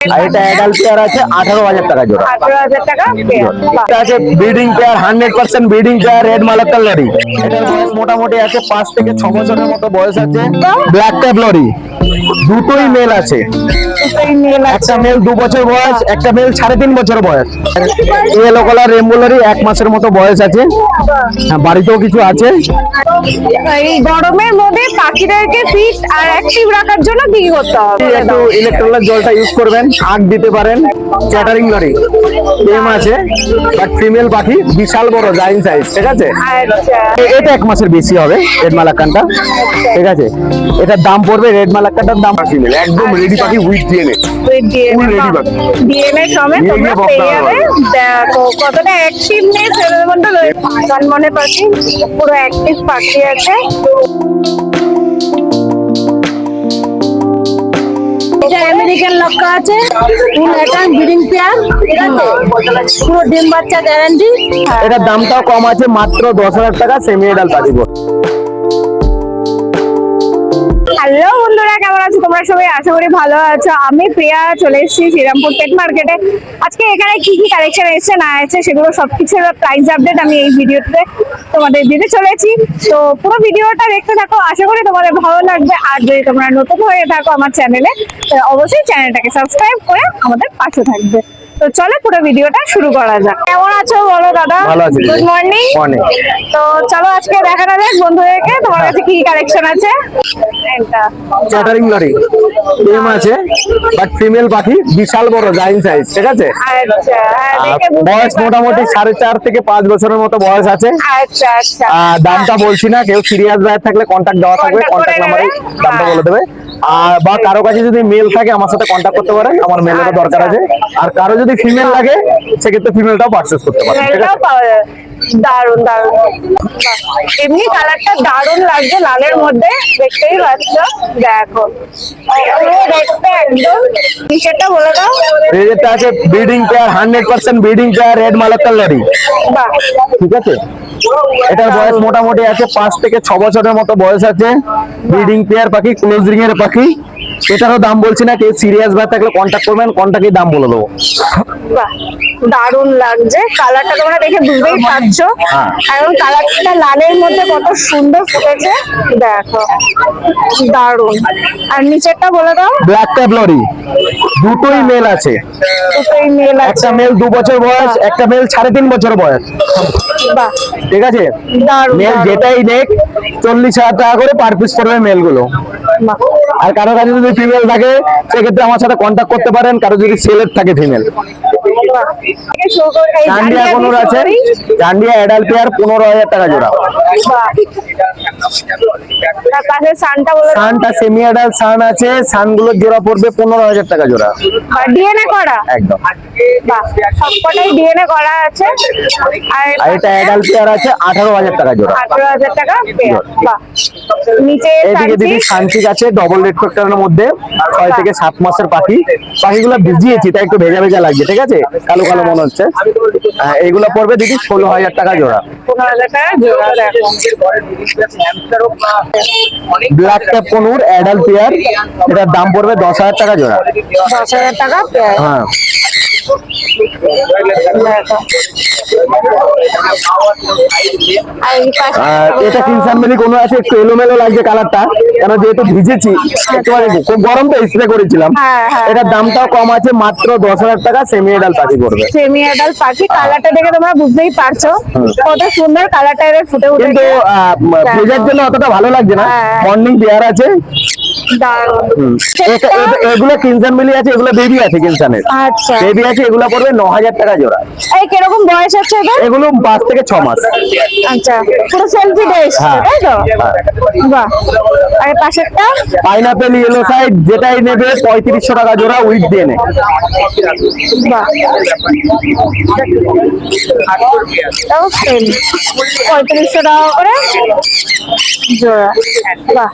আর এটা adult pair আছে 18,000 টাকা জোড়া। 18,000 টাকা পেয়ার। এটা আছে breeding pair, 100% breeding pair, red মালাক্কার লরি। এটার বয়স মোটামুটি আছে 5 থেকে 6 বছরের মতো বয়স আছে। ব্ল্যাক ট্যাপ লরি, দুটোই মেল আছে। একটা মেল 2 বছর বয়স, একটা মেল 3.5 বছর বয়স। ইয়েলো কালার রেমবো লরি 1 মাসের মতো বয়স আছে। হ্যাঁ, বাড়িতেও কিছু আছে। এই গরমের মধ্যে পাখিদেরকে ফিট আর অ্যাক্টিভ রাখার জন্য কি করতে হবে? একটু ইলেকট্রোলাইট জলটা ইউজ করবেন, আগ দিতে পারেন। চ্যাটারিং লরি টেম আছে, বাট ফিমেল পাখি বিশাল বড় জায়ান্ট সাইজ, ঠিক আছে। আচ্ছা, এটা 1 মাসের বেশি হবে রেড মালাক্কানটা, ঠিক আছে। এটার দাম পড়বে, রেড মালাক্কানটার দাম ফিমেল একদম রেডি পাখি উইথ ডিএনএ। ডিএনএ সমেত তোমরা পেয়ে যাবে। দেখো কতটা অ্যাক্টিভনেস এর মধ্যে রয়েছে। জন্মনে পাখি পুরো অ্যাক্টিভ পাখি আছে। এটা আমেরিকান লক্কা আছে, ফুল অ্যাটাম ব্রিডিং পেয়ার, ঠিক আছে, পুরো ডিম বাচ্চা গ্যারান্টি। এটার দামটাও কম আছে, মাত্র 10,000 টাকা, সেমি এডাল্ট পাখি। হ্যালো বন্ধুরা, কেমন আছো তোমরা সবাই? আশা করি ভালো আছো। আমি প্রিয়া, চলে এসেছি শ্রীরামপুর পেট মার্কেটে। আজকে এখানে কি কি কালেকশন এসেছে না এসেছে সেগুলো সবকিছুর প্রাইস আপডেট আমি এই ভিডিওতে তোমাদের দিতে চলেছি। তো পুরো ভিডিওটা দেখতে থাকো, আশা করি তোমাদের ভালো লাগবে। আর যদি তোমরা নতুন হয়ে থাকো আমার চ্যানেলে, অবশ্যই চ্যানেলটাকে সাবস্ক্রাইব করে আমাদের পাশে থাকবে। তো চলো পুরো ভিডিওটা শুরু করা যাক। কেমন আছো বলো দাদা? ভালো আছি। Good morning. মর্নিং। তো চলো আজকে দেখানো যাক বন্ধুদেরকে তোমার কাছে কি কি কালেকশন আছে। এটা চ্যাটারিং লরি টেম আছে, বাট ফিমেল পাখি বিশাল বড় জায়ান্ট সাইজ, ঠিক আছে। আচ্ছা, দেখে বুঝতে বয়স মোটামুটি 4.5 থেকে 5 বছরের মতো বয়স আছে। আচ্ছা আচ্ছা। দামটা বলছি না, কেউ সিরিয়াস বায়ার থাকলে কন্টাক্ট দেওয়া থাকবে, কন্টাক্ট নাম্বারে দামটা বলে দেবে। আর বা কারো কাছে যদি মেল থাকে আমার সাথে কন্টাক্ট করতে পারেন, আমার মেলেরও দরকার আছে। আর কারো যদি ফিমেল লাগে সেক্ষেত্রে ফিমেলটাও পারচেজ করতে পারেন, ঠিক আছে। দারুন দারুন, এমনি কালারটা দারুন লাগছে লালের মধ্যে, দেখতেই পাচ্ছ। দেখো দেখতে একদম। নিচেরটা বলে দাও। রেডেরটা আছে breeding pair, 100% breeding pair, red মালাক্কার লরি, বাহ, ঠিক আছে। এটার বয়স মোটামুটি আছে 5 থেকে 6 বছরের মতো বয়স আছে। ব্রিডিং পেয়ার পাখি, ক্লোজ রিং এর পাখি। এটারও দাম বলছি না, কেউ সিরিয়াস ভাবে থাকলে কন্টাক্ট করবেন, কন্টাক্টে দাম বলে দেবো। বাহ, দারুন লাগছে। কালারটা তোমরা দেখে বুঝতেই পারছো, এখন কালারটা লালের মধ্যে কত সুন্দর ফুটেছে। দেখো দারুন। আর নিচেরটা বলে দাও। ব্ল্যাক ট্যাপ লরি, দুটোই মেল আছে। দুটোই মেল আছে। একটা মেল 2 বছর বয়স, একটা মেল 3.5 বছর বয়স, বাহ, ঠিক আছে। দারুন মেল দারুন। যেটাই নেক 40,000 টাকা করে পার পিস পড়বে মেল গুলো। বাহ, আর কারো কাছে যদি ফিমেল থাকে সেক্ষেত্রে আমার সাথে কন্ট্যাক্ট করতে পারেন, কারো যদি সেলের থাকে ফিমেল। বাহ। এই চান্ডিয়া জালিয়া কোনোর দিয়ে আছে, শুরু করি। চান্ডিয়া অ্যাডাল্ট পেয়ার 15,000 টাকা জোড়া। বাহ। তার পাশে সানটা বলে দাও। সানটা সেমি অ্যাডাল্ট সান আছে, সানগুলোর জোড়া পড়বে 15,000 টাকা জোড়া। আর ডিএনএ করা। একদম। বাহ, সবকটাই ডিএনএ করা আছে। আর আর এটা অ্যাডাল্ট পেয়ার আছে 18,000 টাকা জোড়া। 18,000 টাকা পেয়ার। বাহ, নিচে এদিকে দিদি শান্তিক আছে, ডবল রেড ফ্যাক্টরের মধ্যে, 6 থেকে 7 মাসের পাখি। পাখিগুলো ভিজিয়েছি তাই একটু ভেজা ভেজা লাগছে, ঠিক আছে, কালো কালো মনে হচ্ছে। এইগুলো পড়বে দিদি 16,000 টাকা জোড়া। 15,000 টাকা জোড়া। দেখো ব্ল্যাক ক্যাপ কোনুর অ্যাডাল্ট পেয়ার, এটার দাম পড়বে 10,000 টাকা জোড়া। 10,000 টাকা পেয়ার। হ্যাঁ। দেখো। আর এই পাশে আর এটা কিনসানবেলি কোনো আছে, একটু এলোমেলো লাগছে কালারটা, কেন যেহেতু ভিজেছি একেবারে, খুব গরম তো স্প্রে করেছিলাম। হ্যাঁ, হ্যাঁ। এটার দামটাও কম আছে, মাত্র 10,000 টাকা, সেমি এডাল পাখি পড়বে। সেমি অ্যাডাল্ট পাখি। কালারটা দেখে তোমরা বুঝতেই পারছো কত সুন্দর কালারটা এর ফুটে কিন্তু উঠেছে। ভেজার জন্য অতটা ভালো লাগছে না। হ্যাঁ। মর্নিং পেয়ার আছে। দারুণ। এগুলো কিনসানবেলি আছে, এগুলো বেবি আছে কিনসানের। আচ্ছা, বেবি আছে, এগুলো পড়বে 9,000 টাকা জোড়া। এই কিরকম বয়স আছে এটা? এগুলো 5 থেকে 6 মাস। আচ্ছা, পুরো সেলফি ডেস, হ্যাঁ। তাই তো? বাহ। আর পাশেরটা পাইনাপেল ইয়েলো সাইড, যেটাই নেবে 3500 টাকা জোড়া উইথ দিয়ে নে। বাহ, তাও সেম 3500 টাকা করে জোড়া। বাহ,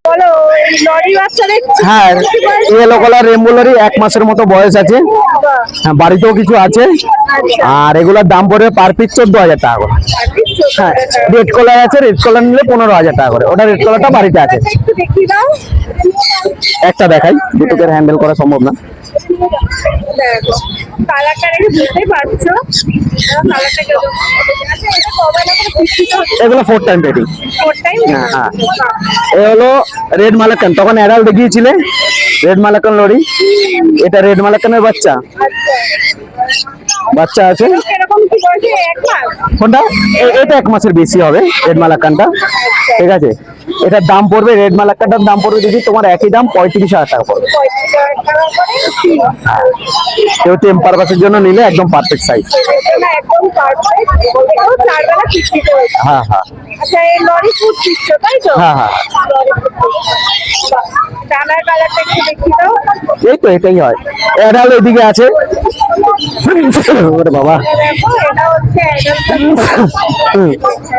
বলো এই লরি বাচ্চা দেখছি। হ্যাঁ, ইয়েলো কালার রেমবো লরি 1 মাসের মতো বয়স আছে। হ্যাঁ, বাড়িতেও কিছু আছে। আর এগুলোর দাম পড়বে পার পিস 14,000 টাকা করে। হ্যাঁ, রেড কালার আছে, রেড কালার নিলে 15,000 টাকা করে। ওটা রেড কালারটা বাড়িতে আছে। একটু দেখিয়ে দাও। একটা দেখাই, দুটোকে হ্যান্ডেল করা সম্ভব না। দেখো কালারটা দেখে বুঝতেই পারছো, কালারটা কিরকম। আচ্ছা এটা কবে না করে বিক্রি হচ্ছে? এগুলো 4 টাইম বেডিং। 4 টাইম। হ্যাঁ, হ্যাঁ। এ হলো রেড মালাকান, তখন অ্যাডাল দেখিয়েছিলে রেড মালাকান লরি, এটা রেড মালাকানের বাচ্চা বাচ্চা আছে। এরকম কি বয়সে 1 মাস? কোনটা? এটা 1 মাসের বেশি হবে রেড মালাকানটা, ঠিক আছে। এটার দাম পড়বে, রেড মালাকানটার দাম পড়বে দিদি তোমার একই দাম 35,000 টাকা পড়বে। 35,000 টাকা করে। কেউ টেম্পার বাসের জন্য নিলে একদম পারফেক্ট সাইজ। না একদম পারফেক্ট, এটাও 4 বেলা ফিক্সড হয়েছে। হ্যাঁ, হ্যাঁ, আচ্ছা এই লরি ফুড দিচ্ছ তাই তো? হ্যাঁ, হ্যাঁ। ডানার কালারটা একটু দেখি দাও। এই তো এটাই হয়। অ্যাডাল এদিকে আছে। ওরে বাবা, দেখো এটা হচ্ছে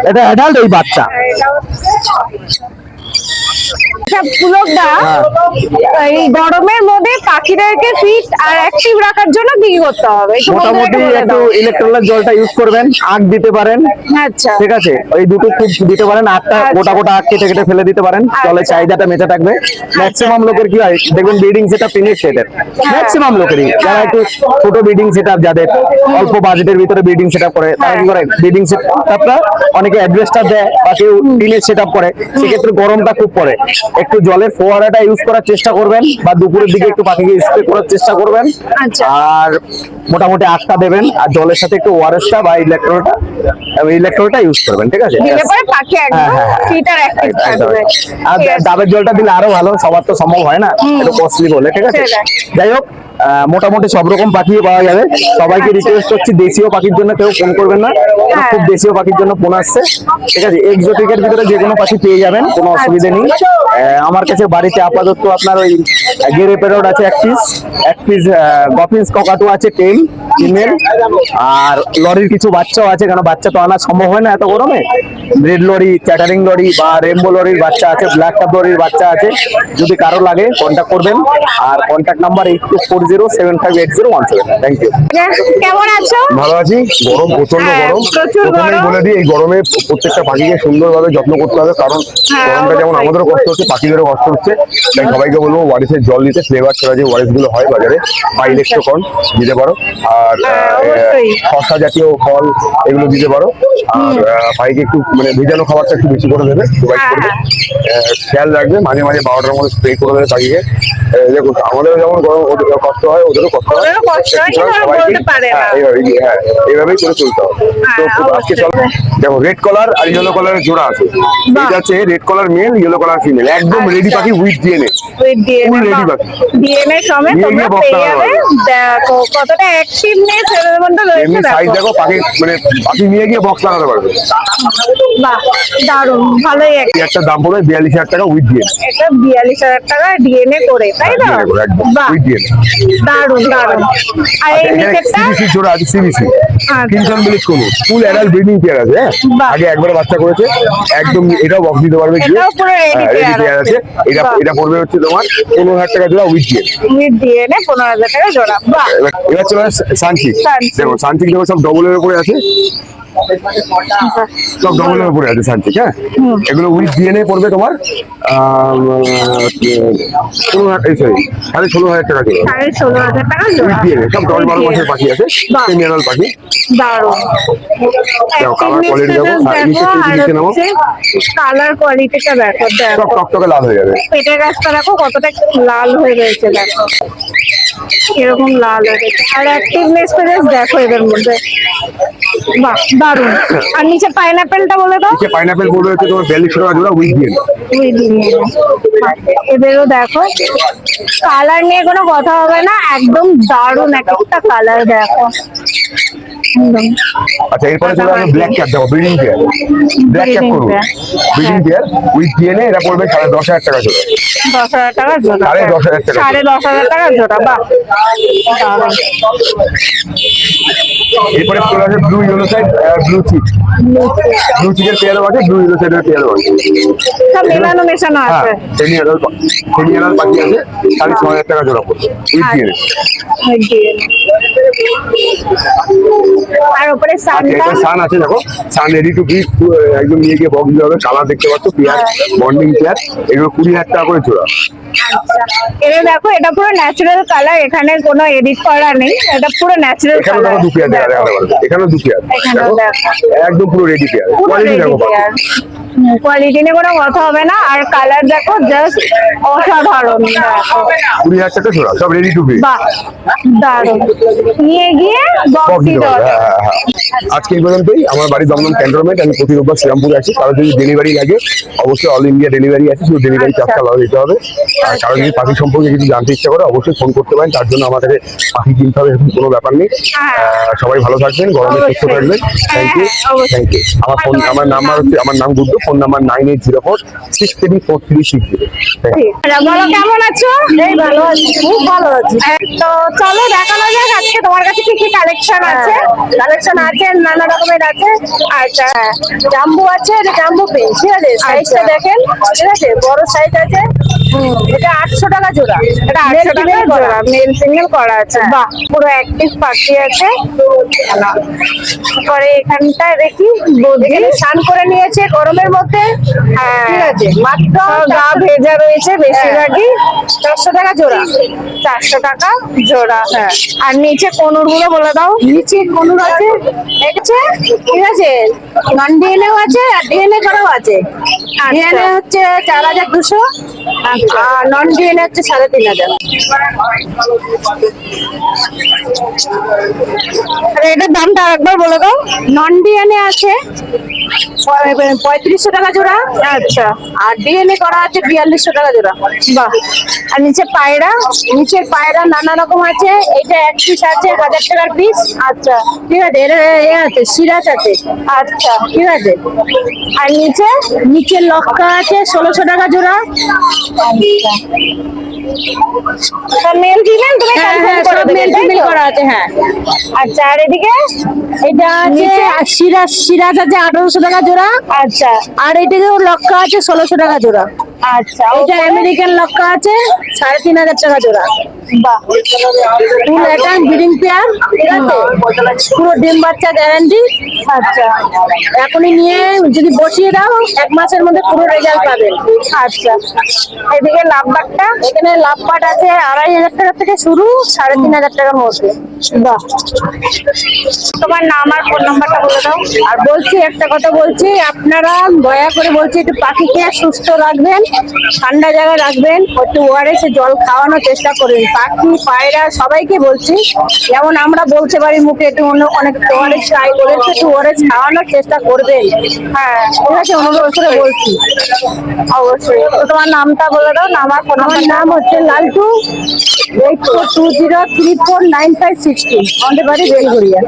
এটা অ্যাডাল্ট, এই বাচ্চা। এটা হচ্ছে আচ্ছা পুলকদা, এই গরমের মধ্যে পাখিদেরকে ফিট আর অ্যাক্টিভ রাখার জন্য কি করতে হবে একটু মোটামুটি বলে একটু দাও। ইলেকট্রোলাইট জলটা ইউজ করবেন, আখ দিতে পারেন, আচ্ছা ঠিক আছে। ওই দুটো খুব দিতে পারেন, আখটা আচ্ছা। গোটা গোটা আখ কেটে কেটে ফেলে দিতে পারেন, জলের আচ্ছা। চাহিদাটা মেটে থাকবে। ম্যাক্সিমাম লোকের কি হয় দেখবেন, ব্রিডিং সেটআপ ফিনিশ সেটের, ম্যাক্সিমাম লোকেরই যারা একটু ছোট ব্রিডিং সেটআপ, যাদের অল্প বাজেটের ভিতরে ব্রিডিং সেটআপ করে, তারা কি করে ব্রিডিং সেটআপটা অনেকে অ্যাডভেস্টার দেয় বা কেউ টিনের সেটআপ করে, সেক্ষেত্রে গরমটা খুব পড়ে। একটু জলের ফোয়ারাটা ইউজ করার চেষ্টা করবেন, বা দুপুরের দিকে একটু পাখিকে স্প্রে করার চেষ্টা করবেন। আচ্ছা। আর মোটামুটি আখটা দেবেন, আর জলের সাথে একটু ওআরএসটা বা ইলেকট্রোলটা ইউজ করবেন, ঠিক আছে। দিলে পরে পাখি একদম ফিট আর অ্যাক্টিভ থাকবে। আর ঠিক আছে। ডাবের জলটা দিলে আরো ভালো, সবার তো সম্ভব হয় না, একটু কস্টলি বলে, ঠিক আছে। সেটাই। যাই হোক, মোটামুটি সব রকম পাখি পাওয়া যাবে। সবাইকে রিকোয়েস্ট করছি, দেশীয় পাখির জন্য কেউ ফোন করবেন না, কারণ খুব দেশীয় পাখির জন্য ফোন আসছে, ঠিক আছে। এক্সোটিকের ভিতরে যে কোনো পাখি পেয়ে যাবেন, কোনো অসুবিধা নেই। আমার কাছে বাড়িতে আপাতত আপনার ওই গেরে প্যারট আছে 1 পিস গফিন্স ককাটু আছে 10 ফিমেল, আর লরির কিছু বাচ্চাও আছে, কারণ বাচ্চা তো আনা সম্ভব হয় না এত গরমে। রেড লরি, চ্যাটারিং লরি বা রেমবো লরির বাচ্চা আছে, ব্ল্যাক কাপ লরির বাচ্চা আছে। যদি কারো লাগে কন্ট্যাক্ট করবেন, আর কন্ট্যাক্ট নাম্বার 8240758017। Thank you. কেমন আছো? ভালো আছি। গরম, প্রচন্ড হ্যাঁ, গরম। প্রচুর প্রথমেই গরম। বলে দিই, এই গরমে প্রত্যেকটা পাখিকে সুন্দরভাবে যত্ন করতে হবে, কারণ হ্যাঁ, গরমটা যেমন অবশ্যই। আমাদেরও কষ্ট হচ্ছে, পাখিদেরও কষ্ট হচ্ছে। তাই সবাইকে বলবো ওয়ারিসের জল দিতে, ফ্লেভার ছাড়া যে ওয়ারিস গুলো হয় বাজারে, বা ইলেকট্রোকন দিতে পারো, আর হ্যাঁ, অবশ্যই। শসা জাতীয় ফল এগুলো দিতে পারো। আর পাখিকে একটু মানে ভেজানো খাবারটা একটু বেশি করে দেবে, প্রোভাইড হ্যাঁ, করবে। খেয়াল রাখবে, মাঝে মাঝে 12টার মধ্যে স্প্রে করে দেবে পাখিকে। দেখুন আমাদেরও যেমন গরম, ওদের কষ্ট হয়, ওদেরও কষ্ট হয়। ওদেরও কষ্ট হয়, একটু কিন্তু ওরা সবাইকে- বলতে পারে না। এইভাবেই করে চলতে হবে। তো হ্যাঁ, আজকে চলো, দেখো রেড কলার আর ইয়েলো কলারের জোড়া আছে। বাহ। এটা হচ্ছে রেড কলার মেল, ইয়েলো কলার ফিমেল, একদম রেডি আচ্ছা। পাখি উইথ ডিএনএ। ওই Full ready ডিএনএ পাখি। ডিএনএ সমেত নিয়ে তোমরা গিয়ে box পেয়ে লাগানো যাবে। দেখো কতটা অ্যাক্টিভনেস এর মধ্যে রয়েছে, এমনি সাইজ দেখো দেখো, পাখি মানে পাখি নিয়ে গিয়ে বক্স লাগাতে পারবে। বাহ দারুণ, ভালোই এই একটা দাম পড়বে 42,000 টাকা উইথ ডিএনএ। এটা 42,000 টাকা ডিএনএ করে, তাই তো? একদম বাহ উইথ ডিএনএ। দারুণ দারুণ। আর এই এখানে নিচেরটা সিবিসি জোড়া আছে, সিবিসি আচ্ছা। কিনসন মিলিক কোন ফুল অ্যাডাল্ট ব্রিডিং পেয়ার আছে। হ্যাঁ, বাহ। আগে একবারে বাচ্চা করেছে, একদম এটাও বক্স দিতে পারবে গিয়ে। এটাও পুরো ready রেডি পেয়ার পেয়ার আছে। আছে। এটা বাহ। এটা পড়বে হচ্ছে তোমার 15,000 টাকা জোড়া উইথ ডিএনএ। উইথ ডিএনএ 15,000 টাকা জোড়া। বাহ এবার চলে সানচিক। সানচিক। দেখো সানচিক দেখো, সব ডবলের উপরে আছে, সব ডবলের উপরে আছে সানচিক। হ্যাঁ, এগুলো উইথ ডিএনএ পড়বে তোমার 16,000 টাকা জোড়া। 16,500 টাকা জোড়া। উইথ ডিএনএ সব 10-12 মাসের পাখি আছে, বাহ। সেমিয়ানাল পাখি। দারুণ। দেখো কালার কোয়ালিটি দেখো, নিচে নিচে নামো, কালার কোয়ালিটিটা দেখো, দেখো সব টকটকে লাল হয়ে যাবে। পেটের গাছটা দেখো কতটা লাল হয়ে রয়েছে, দেখো এরকম লাল হয়ে গেছে। আর অ্যাক্টিভনেসটা জাস্ট দেখো এদের মধ্যে, বাহ দারুণ। আর নিচে পাইনাপেলটা বলে দাও। নিচে পাইনাপেল পড়বে হচ্ছে তোমার 42 টাকা জোড়া উইথ ডিএনএ। ওই দিনে এদেরও দেখো, কালার নিয়ে কোনো কথা হবে না, একদম দারুণ একটা কালার দেখো একদম। আচ্ছা, এরপরে চলে আসবে ব্ল্যাক ক্যাপ। দেখো breeding pair, black cap Breeding করুন, pair। Breeding pair with DNA. এটা পড়বে 10,500 টাকা জোড়া। 10,000 টাকা জোড়া। 10,500 টাকা। 10,500 টাকা জোড়া। বাহ দারুণ। এরপরে চলে আসে ব্লু ইয়েলো সাইড, ব্লু চিক। ব্লু চিকের পেয়ারও আছে, ব্লু ইয়েলো সাইডের পেয়ারও আছে। সব মেলানো মেশানো হ্যাঁ, আছে। সেমিয়ানাল পাখি আছে, 6,500 টাকা জোড়া পড়বে উইথ ডিএনএ। আর উপরে সানটা সান আছে, দেখো সান রেডি টু গিভ, একদম নিয়ে গিয়ে বক্স দিতে হবে। কালার দেখতে পাচ্ছ, পেয়ার বন্ডিং পেয়ার, এগুলো 20,000 টাকা করে জোড়া। এটা দেখো, এটা পুরো ন্যাচারাল কালার, এখানে কোনো এডিট করা নেই, এটা পুরো ন্যাচারাল এখানে কালার। দেখো 2 পেয়ার দেখা যাবে, এখানেও 2 পেয়ার, এখানেও দেখো। একদম পুরো রেডি পেয়ার। পুরো কোয়ালিটি রেডি দেখো, পেয়ার, কোয়ালিটি নিয়ে কোনো কথা হবে না। আর কালার দেখো, জাস্ট অসাধারণ। দেখো 20,000 টাকা জোড়া, সব রেডি টু গিভ। বাহ, দারুণ। নিয়ে গিয়ে বক্স দিতে হবে। আজকে এই পর্যন্তই। আমার বাড়ি দমদম ক্যান্টনমেন্ট, আমি প্রতি রোববার শ্রীরামপুরে আছি। কারো যদি ডেলিভারি লাগে, অবশ্যই অল ইন্ডিয়া ডেলিভারি আছে, শুধু ডেলিভারি চার্জটা আলাদা দিতে হবে। আর কারো যদি পাখি সম্পর্কে কিছু জানতে ইচ্ছা করে, অবশ্যই ফোন করতে পারেন। তার জন্য আমাদের পাখি কিনতে হবে এরকম কোনো ব্যাপার নেই। সবাই ভালো থাকবেন, গরমে সুস্থ থাকবেন। Thank you, thank you. আমার নাম্বার হচ্ছে, আমার নাম গুড্ডু, ফোন নাম্বার 9804634360। বলো কেমন আছো? এই ভালো আছি, খুব ভালো আছি। তো চলো দেখানো যাক আজকে তোমার কাছে কি কি কালেকশন আছে। কালেকশন আছে, নানা রকমের আছে। আচ্ছা, জাম্বু আছে, এটা জাম্বু পেন, ঠিক আছে? সাইজটা দেখেন, ঠিক আছে? বড় সাইজ আছে, এটা 800 টাকা জোড়া। এটা 800 টাকা জোড়া, মেল ফিমেল করা আছে। বাহ, পুরো অ্যাক্টিভ পাখি আছে। পরে এখানটায় দেখি এখানে স্নান করে নিয়েছে গরমের মধ্যে, ঠিক আছে? মাত্র গা ভেজা রয়েছে বেশিরভাগই। 400 টাকা জোড়া। 400 টাকা জোড়া। আর নিচে কোনুর গুলো বলে দাও। নিচে কনুর আছে, দেখছে, ঠিক আছে? নন ডিএনএও আছে আর ডিএনএ করাও আছে। ডিএনএ হচ্ছে 4,200, আর নন ডিএনএ হচ্ছে 3,500। আর এটার দামটা আরেকবার বলে দাও। নন ডিএনএ আছে 3500 টাকা জোড়া। আচ্ছা, আর ডিএনএ করা আছে 4200 টাকা জোড়া। বাহ। আর নিচে পায়রা, নিচের পায়রা নানা রকম আছে। এটা এক পিস আছে 1000 টাকার পিস। আচ্ছা, ঠিক আছে? এর এ আছে, সিরাজ আছে। আচ্ছা। ঠিক আছে? আর নিচে নিচের লক্কা আছে 1600 টাকা জোড়া। মেল ফিমেল তুমি হ্যাঁ, confirm করে সব দেবে, মেল তাই ফিমেল তো? করা আছে। হ্যাঁ, আচ্ছা, আর এদিকে এটা আছে সিরাজ আছে 1800 টাকা জোড়া। আচ্ছা আর এদিকেও লক্কা আছে 1600 টাকা জোড়া। আচ্ছা, এটা আমেরিকান লক্কা আছে 3500 টাকা জোড়া। বাহ। ফুল এটা ব্রিডিং পেয়ার, ঠিক আছে? পুরো ডিম বাচ্চা গ্যারান্টি। আচ্ছা এখনই নিয়ে যদি বসিয়ে দাও, 1 মাসের মধ্যে পুরো রেজাল্ট পাবেন। আচ্ছা, এদিকে লাভবারটা। এখানে লাভবাট আছে 2500 টাকা থেকে শুরু, 3500 টাকার মধ্যে। বাহ। তোমার নাম আর ফোন নাম্বারটা বলে দাও। আর বলছি, একটা কথা বলছি, আপনারা দয়া করে বলছি, একটু পাখিকে সুস্থ রাখবেন, ঠান্ডা জায়গায় রাখবেন, একটু ওআরএস জল খাওয়ানোর চেষ্টা করবেন। পাখি পায়রা সবাইকে বলছি, যেমন আমরা বলতে পারি মুখে, একটু অনেক ওআরএস ট্রাই করে একটু ওআরএস খাওয়ানোর চেষ্টা করবেন। হ্যাঁ, ঠিক আছে? অনুরোধ করে বলছি। অবশ্যই। তো তোমার নামটা বলে দাও, নাম আর ফোন আমার নাম হচ্ছে লালটু, 8420349560। আমাদের বাড়ি বেলঘরিয়া।